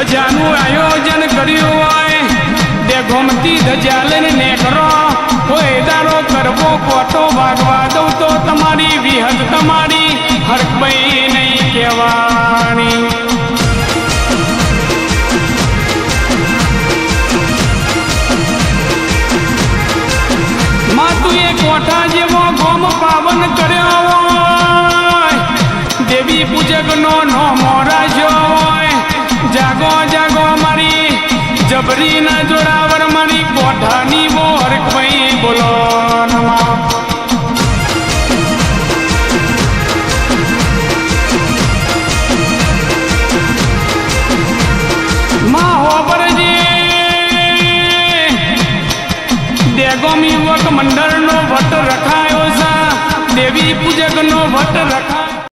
ધજાનું આયોજન કર્યું હોય તે ગોમતી ધજા લઈને નેકરો કોઈ દારો કરવો કોટો ભાગવા દઉં તો તમારી વિહદ તમારી હરકભાઈ નહીં કહેવાની. માતુએ કોઠા જેવો ગોમ પાવન કર્યો હોય દેવી પૂજકનો નોમો રાખ્યો હોય જાગો જાગો મારી જબરી ના જોડાવર મારી કોઠાની બોર ભાઈ બોલો નમા. માં હોબરજી દેગોમી યુવક મંડળનો વટ રખાયો છે દેવી પૂજકનો વટ રખાયો.